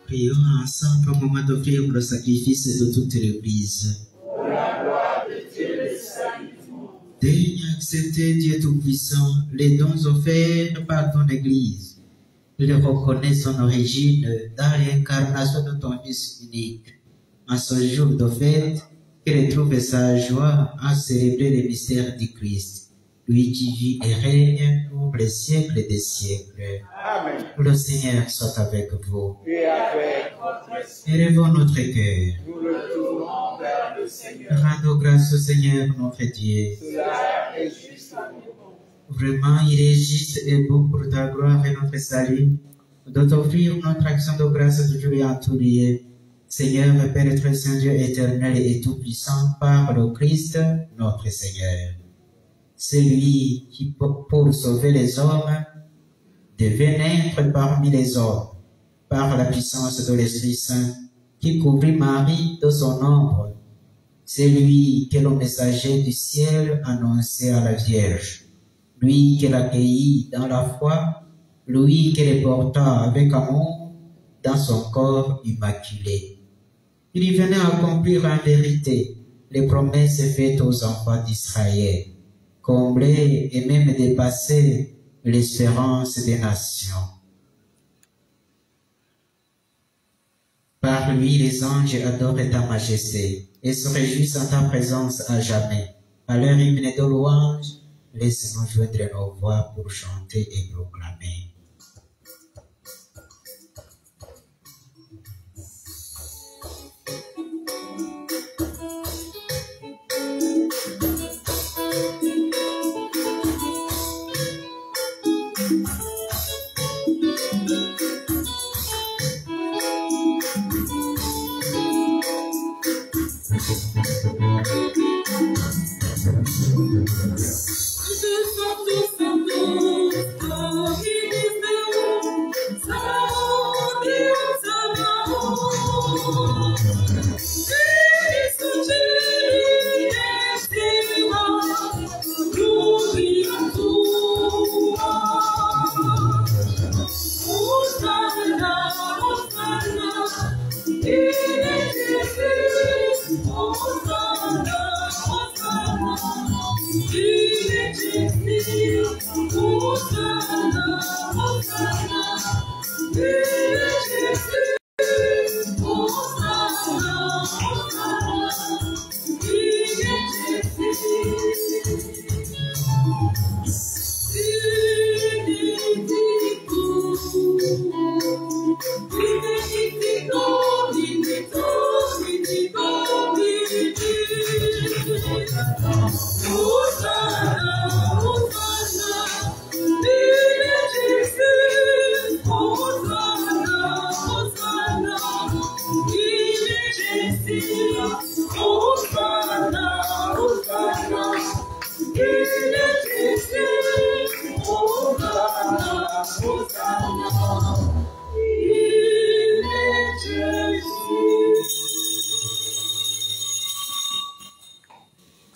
Prions ensemble au moment d'offrir le sacrifice de toute l'Église. Daigne accepter, Dieu Tout-Puissant, les dons offerts par ton Église. Il reconnaît son origine dans l'incarnation de ton Fils unique. En ce jour de fête, qu'il trouve sa joie à célébrer les mystères du Christ, lui qui vit et règne pour les siècles des siècles. Amen. Le Seigneur soit avec vous. Et avec votre esprit. Élevons notre cœur. Nous le tournons vers le Seigneur. Rendons grâce au Seigneur notre Dieu. Cela est juste. Vraiment, il est juste et bon pour ta gloire et notre salut de t'offrir notre action de grâce toujours et en tout lieu. Seigneur, Père très saint, Dieu éternel et tout-puissant, par le Christ, notre Seigneur. C'est lui qui, pour sauver les hommes, devait naître parmi les hommes, par la puissance de l'Esprit Saint, qui couvrit Marie de son ombre. C'est lui que le messager du ciel annonçait à la Vierge, lui qui l'accueillit dans la foi, lui qui les porta avec amour dans son corps immaculé. Il venait accomplir en vérité les promesses faites aux enfants d'Israël, combler et même dépasser l'espérance des nations. Par lui, les anges adorent ta majesté et se réjouissent en ta présence à jamais. À leur hymne de louange, laisse-nous joindre nos voix pour chanter et proclamer. Je chante,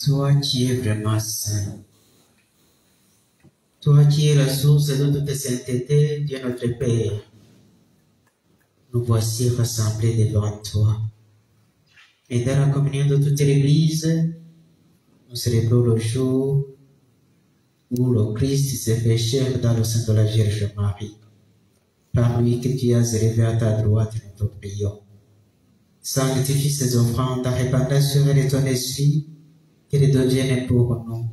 Toi qui es vraiment saint, toi qui es la source de toute sainteté, Dieu notre Père, nous voici rassemblés devant toi. Et dans la communion de toute l'Église, nous célébrons le jour où le Christ s'est fait chair dans le sein de la Vierge Marie. Par lui que tu as élevé à ta droite, nous te prions. Sanctifie ces offrandes en répandant sur elles ton esprit, qu'elles deviennent pour nous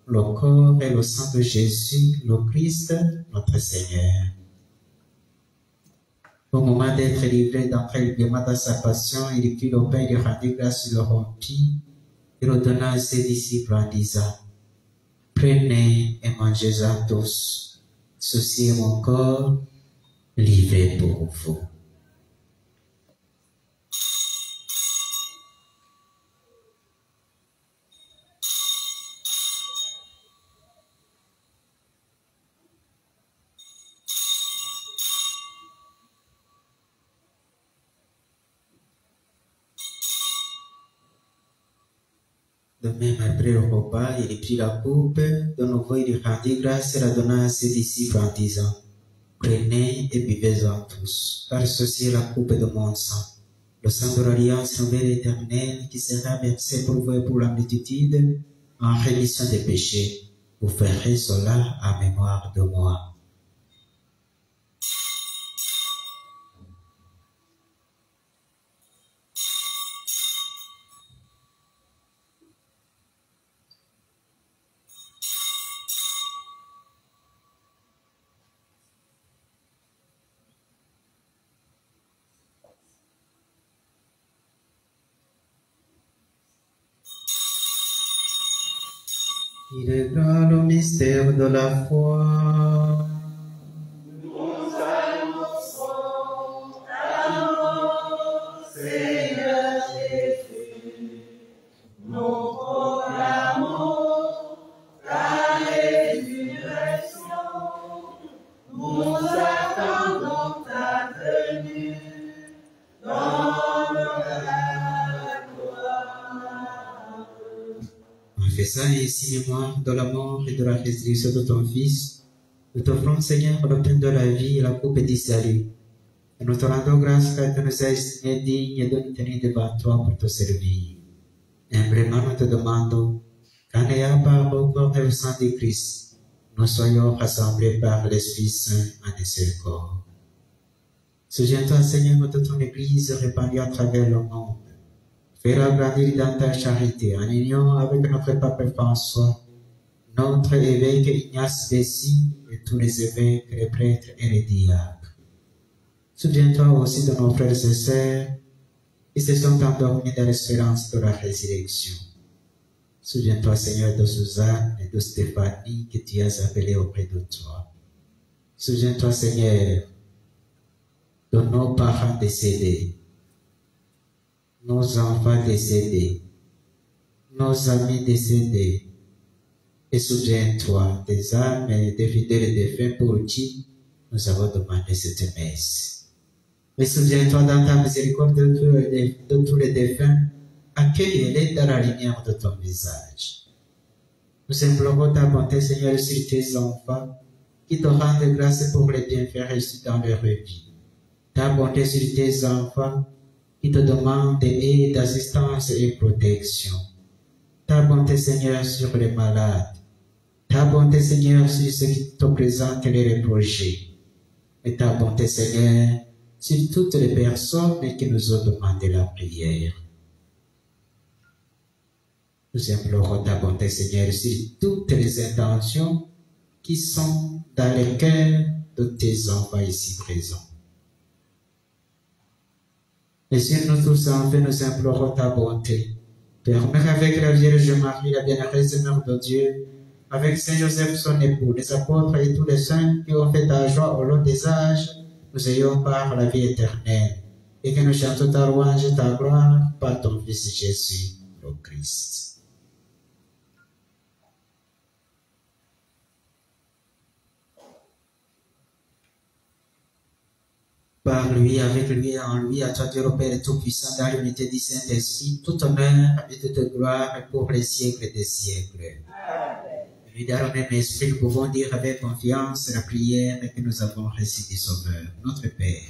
le corps et le sang de Jésus, le Christ, notre Seigneur. Au moment d'être livré d'entraînement dans sa passion, il prit le pain, il rendit grâce, il le rompit, et le donna à ses disciples en disant, « Prenez et mangez-en tous, ceci est mon corps, livré pour vous. » De même, après le repas, il prit la coupe, de nouveau il rendit grâce et la donna à ses disciples en disant, « Prenez et buvez-en tous, car ceci est la coupe de mon sang, le sang de l'alliance nouvelle et éternelle qui sera versé pour vous et pour la multitude en rémission des péchés. Vous ferez cela en mémoire de moi. » Il est grand le mystère de la foi. Nous annonçons ta mort, Seigneur Jésus. Nous proclamons ta résurrection. Nous attendons ta venue dans la gloire. En faisant ainsi mémoire de la mort et de la résurrection de ton Fils, nous t'offrons, Seigneur, le pain de la vie et la coupe du salut. Et nous te rendons grâce car tu nous as estimés dignes de nous tenir devant toi pour te servir. Humblement, nous te demandons qu'en ayant par le corps et le sang de Christ, nous soyons rassemblés par l'Esprit Saint en un seul corps. Souviens-toi, Seigneur, de ton Église répandue à travers le monde. Fais-la grandir dans ta charité, en union avec notre pape François, notre évêque Ignace Bessi et tous les évêques, les prêtres et les diacres. Souviens-toi aussi de nos frères et sœurs qui se sont endormis dans l'espérance de la résurrection. Souviens-toi, Seigneur, de Suzanne et de Stéphanie que tu as appelés auprès de toi. Souviens-toi, Seigneur, de nos parents décédés, nos enfants décédés, nos amis décédés, et souviens-toi des âmes et des fidèles défunts pour qui nous avons demandé cette messe. Mais souviens-toi dans ta miséricorde de tous les défunts, accueille-les dans la lumière de ton visage. Nous implorons ta bonté, Seigneur, sur tes enfants, qui te rendent grâce pour les bienfaits reçus dans leur vie. Ta bonté sur tes enfants, qui te demandent aide, assistance et protection. Ta bonté, Seigneur, sur les malades, Ta bonté, Seigneur, sur ce qui te présente et les reprocher. Et ta bonté, Seigneur, sur toutes les personnes qui nous ont demandé la prière. Nous implorons ta bonté, Seigneur, sur toutes les intentions qui sont dans les cœurs de tes enfants ici présents. Et sur nous tous, enfin, nous implorons ta bonté. Permets avec la Vierge Marie, la bienheureuse Mère de Dieu, avec Saint Joseph, son époux, les apôtres et tous les saints qui ont fait ta joie au long des âges, nous ayons part la vie éternelle, et que nous chantons ta louange et ta gloire par ton Fils Jésus, le Christ. Par lui, avec lui et en lui, à toi Dieu le Père Tout-Puissant, dans l'unité du Saint-Esprit, tout honneur et toute gloire pour les siècles des siècles. Amen. Et dans le même esprit, nous pouvons dire avec confiance la prière que nous avons reçue du Sauveur, notre Père.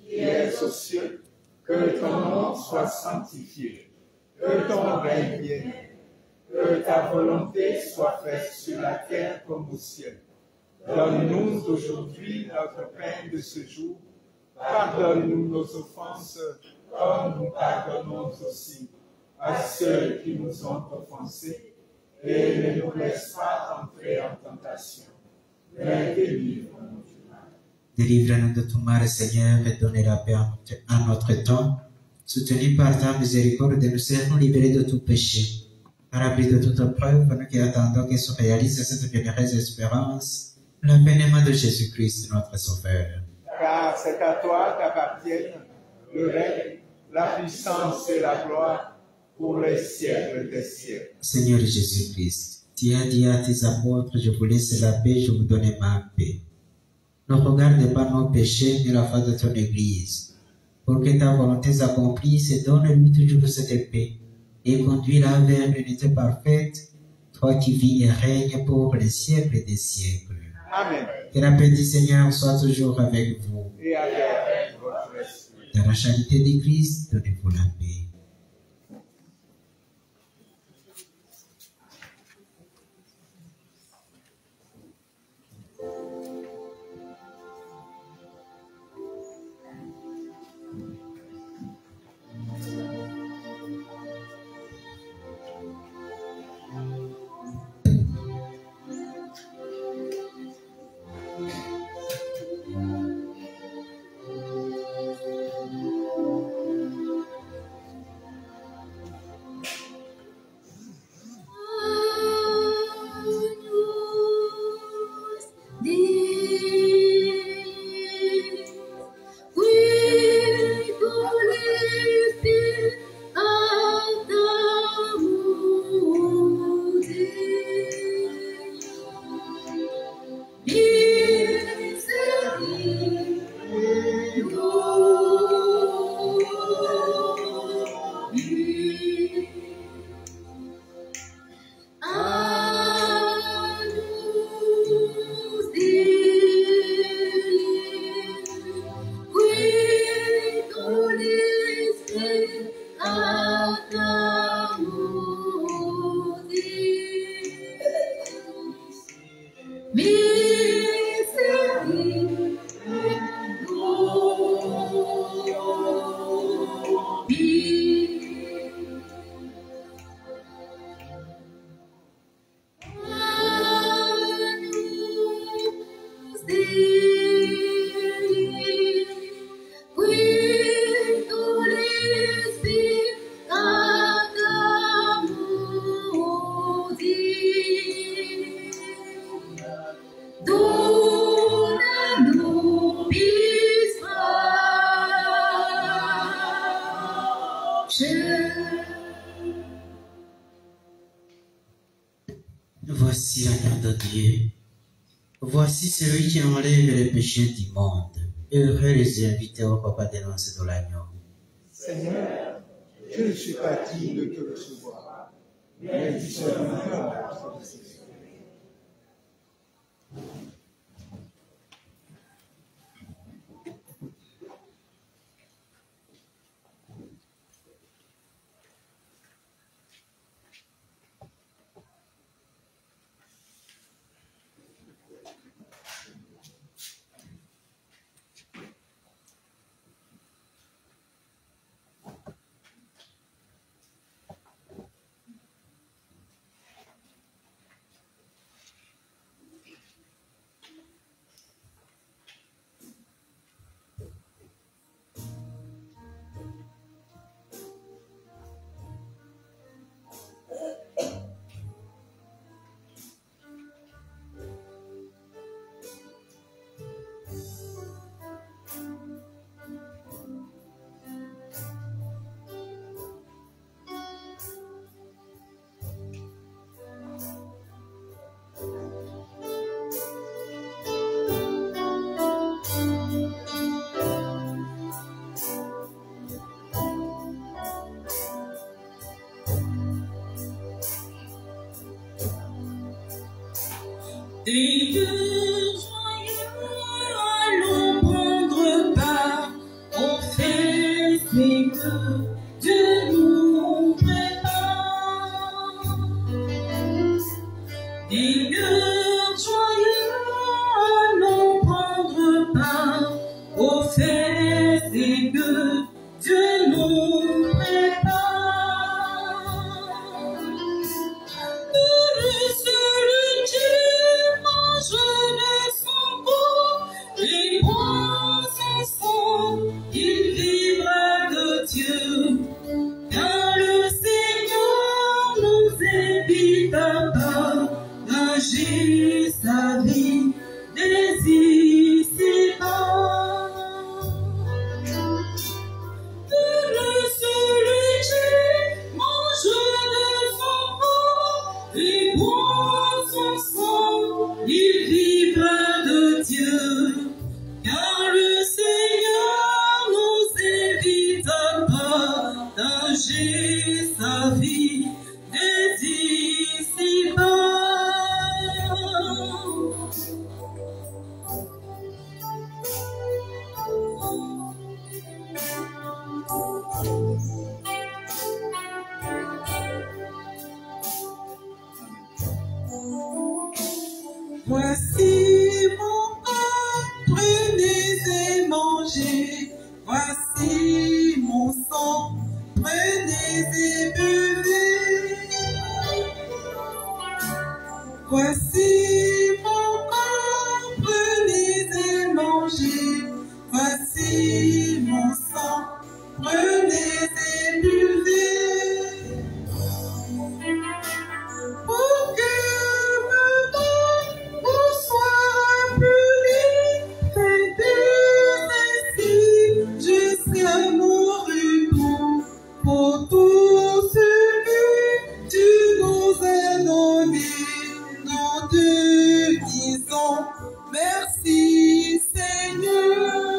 Qui es aux cieux, que ton nom soit sanctifié, que ton règne vienne, que ta volonté soit faite sur la terre comme au ciel. Donne-nous aujourd'hui notre pain de ce jour. Pardonne-nous nos offenses, comme nous pardonnons aussi à ceux qui nous ont offensés, et ne nous laisse pas entrer en tentation, mais délivre-nous du mal. Délivre-nous de tout mal, Seigneur, et donne la paix à notre temps. Soutenus par ta miséricorde, nous serons libérés de tout péché. À l'abri de toute preuve, nous qui attendons que se réalise cette bienheureuse espérance, l'avènement de Jésus-Christ, notre Sauveur. Car c'est à toi qu'appartiennent le règne, la puissance et la gloire pour les siècles des siècles. Seigneur Jésus-Christ, tu as dit à tes apôtres, je vous laisse la paix, je vous donne ma paix. Ne regarde pas nos péchés, mais la foi de ton Église. Pour que ta volonté s'accomplisse, et donne-lui toujours cette paix, et conduis-la vers l'unité parfaite, toi qui vis et règnes pour les siècles des siècles. Amen. Que la paix du Seigneur soit toujours avec vous. Et avec votre esprit. Dans la charité du Christ, donnez-vous la paix. Voici l'agneau de Dieu. Voici celui qui enlève les péchés du monde. Heureux les invités au repas des noces de l'agneau. Seigneur, je ne suis pas digne de te recevoir, mais dis seulement la parole de Jésus. Des cœurs joyeux allons prendre part aux fêtes que Dieu nous prépare. Des cœurs joyeux allons prendre part aux fêtes que Dieu nous prépare. Heureux celui qui mange de son corps et boit son sang, il vivra de Dieu. Car le Seigneur nous invite à partager sa vie des ici-bas. Heureux celui qui mange de son corps et boit son sang, il vivra de Dieu. Car le Seigneur nous invite à partager sa vie des ici-bas. Voici mon corps, prenez et mangez. Voici mon sang, prenez et buvez. Voici mon corps, prenez et mangez. Voici mon sang, prenez et buvez. Pour que me mort vous soit appelé, faites ainsi jusqu'à mourir pour tout ce que tu nous as donné. Nous te disons merci Seigneur.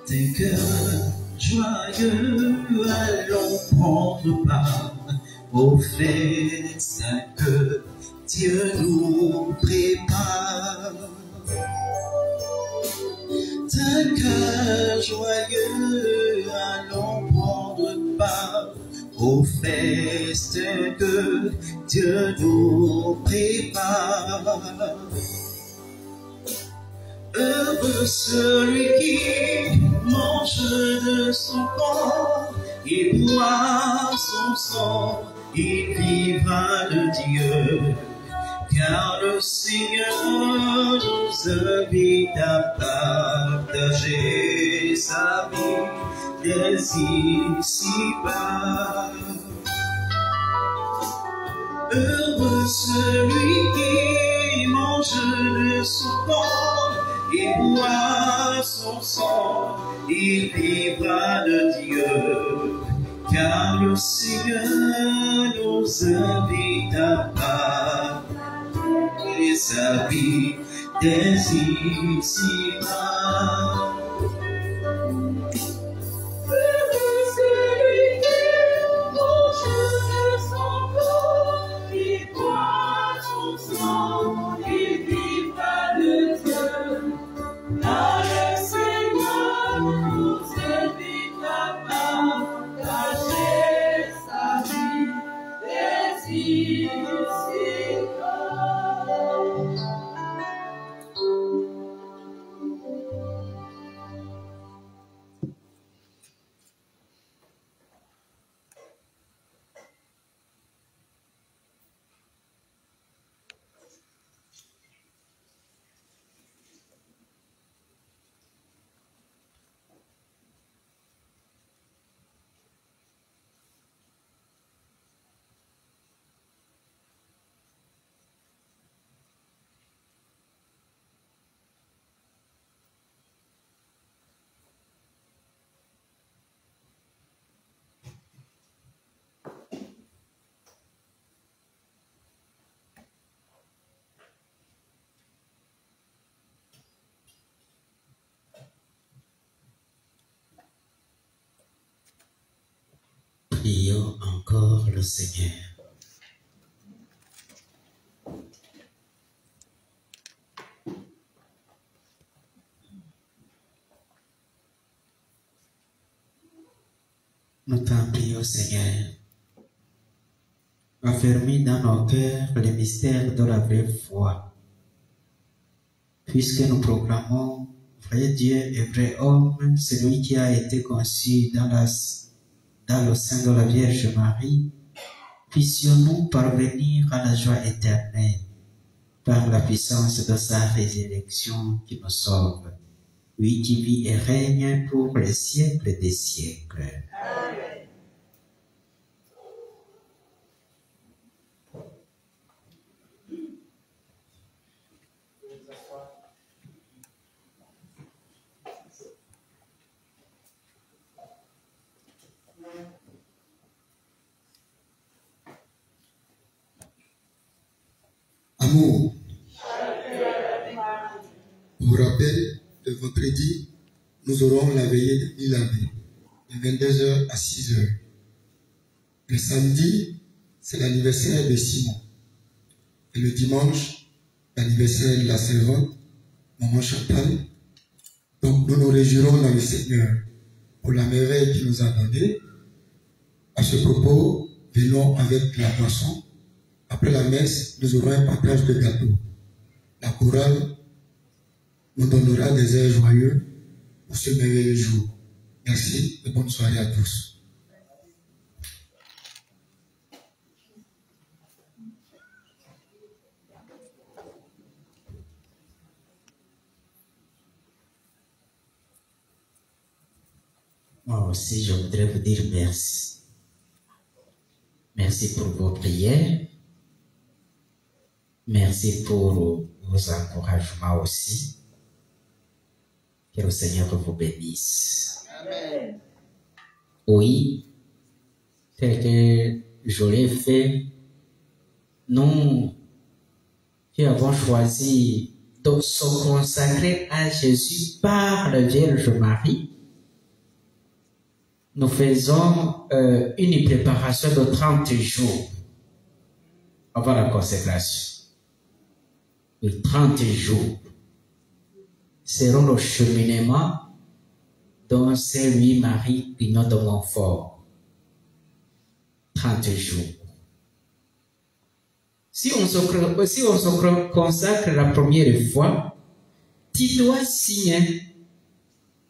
Des cœurs joyeux allons prendre part aux fêtes que Dieu nous prépare. D'un cœur joyeux allons prendre part aux fêtes que Dieu nous prépare. Heureux celui qui mange de son corps et boit son sang, il vivra de Dieu. Car le Seigneur nous invite à partager sa vie des ici-bas. Heureux celui qui mange de son corps et boit son sang, il vivra de Dieu. Car le Seigneur nous invite à partager sa vie des ici-bas. Heureux celui qui mange de son corps et boit son sang, il vivra de Dieu. Car le Seigneur nous invite à partager sa vie des ici-bas. le Seigneur. Nous t'en prions, Seigneur. Affermis dans nos cœurs les mystères de la vraie foi. Puisque nous proclamons vrai Dieu et vrai homme, celui qui a été conçu dans le sein de la Vierge Marie, puissions-nous parvenir à la joie éternelle par la puissance de sa résurrection qui nous sauve, lui qui vit et règne pour les siècles des siècles. Amen. Amour. Pour rappel, le vendredi, nous aurons la veillée de l'Ilamé, de 22h à 6h. Le samedi, c'est l'anniversaire de Simon. Et le dimanche, l'anniversaire de la servante, Maman Chantal. Donc nous nous réjouirons dans le Seigneur pour la merveille qu'il nous a donnée. À ce propos, venons avec la boisson. Après la messe, nous aurons un partage de gâteaux. La chorale nous donnera des airs joyeux pour ce merveilleux jour. Merci et bonne soirée à tous. Moi aussi, je voudrais vous dire merci. Merci pour vos prières. Merci pour vos encouragements aussi. Que le Seigneur vous bénisse. Amen. Oui, tel que je l'ai fait, nous qui avons choisi de se consacrer à Jésus par la Vierge Marie, nous faisons une préparation de 30 jours avant la consécration. Les 30 jours seront le cheminement dont c'est lui, Marie, Pignon de Montfort. 30 jours. Si on se consacre la première fois, tu dois signer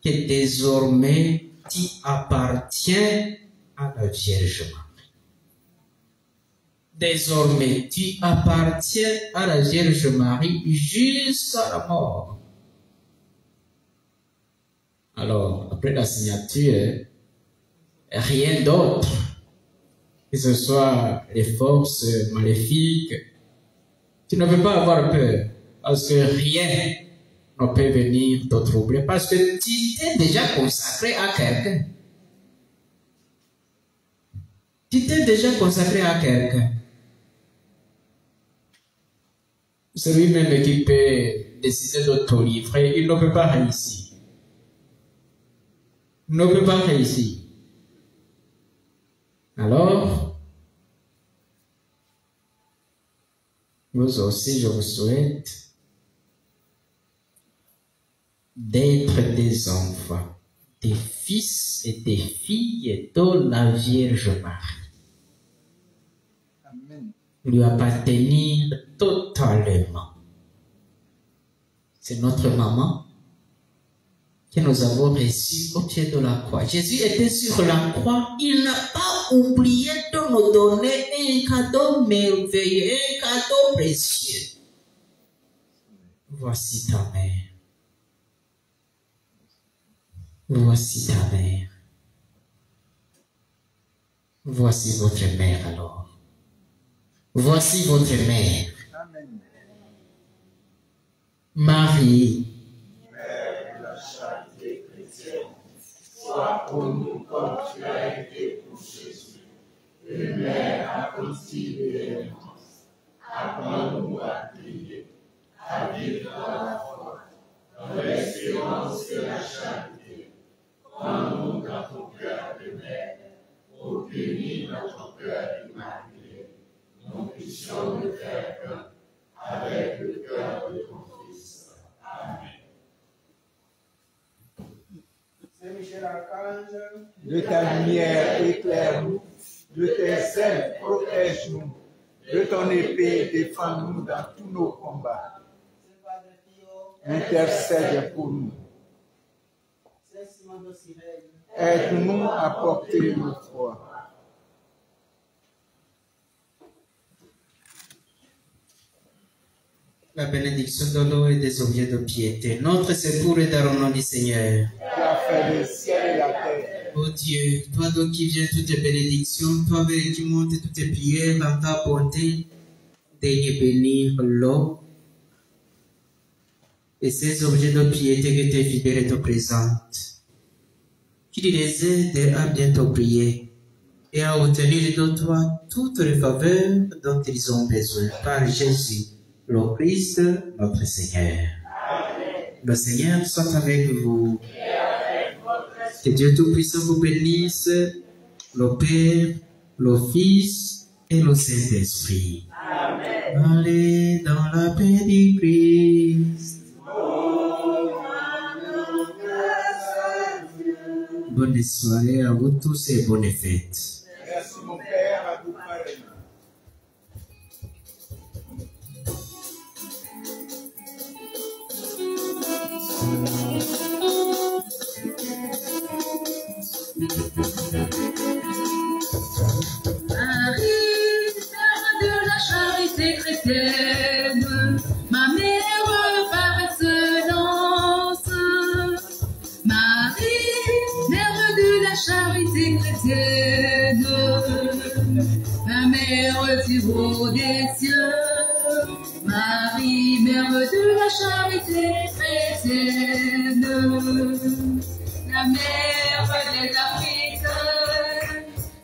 que désormais tu appartiens à la Vierge Marie. Désormais, tu appartiens à la Vierge Marie jusqu'à la mort. Alors, après la signature, rien d'autre, que ce soit les forces maléfiques, tu ne peux pas avoir peur, parce que rien ne peut venir te troubler, parce que tu t'es déjà consacré à quelqu'un. Tu t'es déjà consacré à quelqu'un. Celui-même qui peut décider de te livrer, il ne peut pas réussir. Il ne peut pas réussir. Alors, vous aussi, je vous souhaite d'être des enfants, des fils et des filles de la Vierge Marie. Amen. Lui appartenir totalement. C'est notre maman que nous avons reçue au pied de la croix. Jésus était sur la croix. Il n'a pas oublié de nous donner un cadeau merveilleux, un cadeau précieux. Voici ta mère. Voici ta mère. Voici votre mère alors. Voici votre mère. Amen. Marie, Mère de la charité chrétienne, sois pour nous comme tu as été pour Jésus, une mère attentive et aimante. Apprends-nous à prier, à vivre dans la foi, dans l'espérance de la charité. Prends-nous dans ton cœur de mère, pour punir notre cœur humain. archanges, de ta lumière éclaire-nous, de tes ailes protège-nous, de ton épée défends-nous dans tous nos combats. Intercède pour nous. Aide-nous à porter le foi. La bénédiction de l'eau et des objets de piété. Notre secours est dans le nom du Seigneur. Qui a fait le ciel et la terre. Ô Dieu, toi donc qui viens toutes tes bénédictions, toi qui montes toutes tes prières dans ta bonté, daigne bénir l'eau et ces objets de piété que tes fidèles te présentent. Qui les aide à bien te prier et à obtenir de toi toutes les faveurs dont ils ont besoin par Jésus, le Christ, notre Seigneur. Amen. Le Seigneur soit avec vous. Que Dieu Tout-Puissant vous bénisse, le Père, le Fils et le Saint-Esprit. Amen. Allez dans la paix du Christ. Bonne soirée à vous tous et bonne fête. Merci mon Père, à vous pareillement. Marie, mère de la charité chrétienne, ma mère par excellence. Marie, mère de la charité chrétienne, ma mère du haut des cieux. Marie, mère de la charité chrétienne, la mère des Afriques.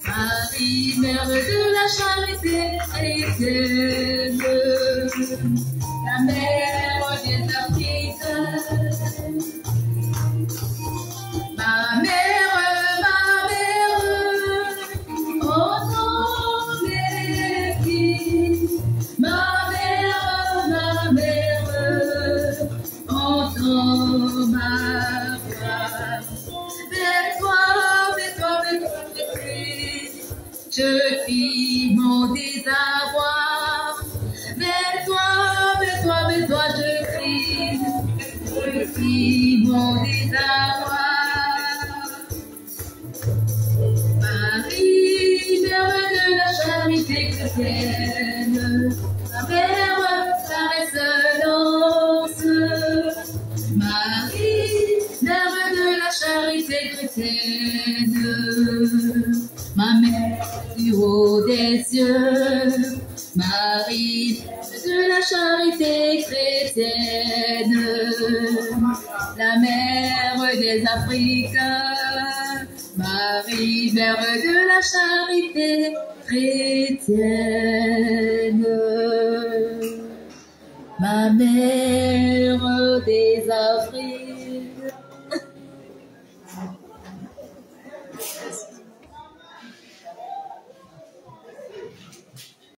Marie, mère de la charité chrétienne, la mère des Afriques. Ma mère, oh non, mais qui? Ma mère, entends ma voix. Vers toi, je crie mon désarroi. Vers toi, je crie mon désarroi. Marie, mère de la charité chrétienne, ma mère par excellence. Marie, mère de la charité chrétienne, ma mère du haut des cieux. Marie, de la charité chrétienne, la mère des Afriques. Marie, mère de la charité chrétienne, ma mère des Afriques.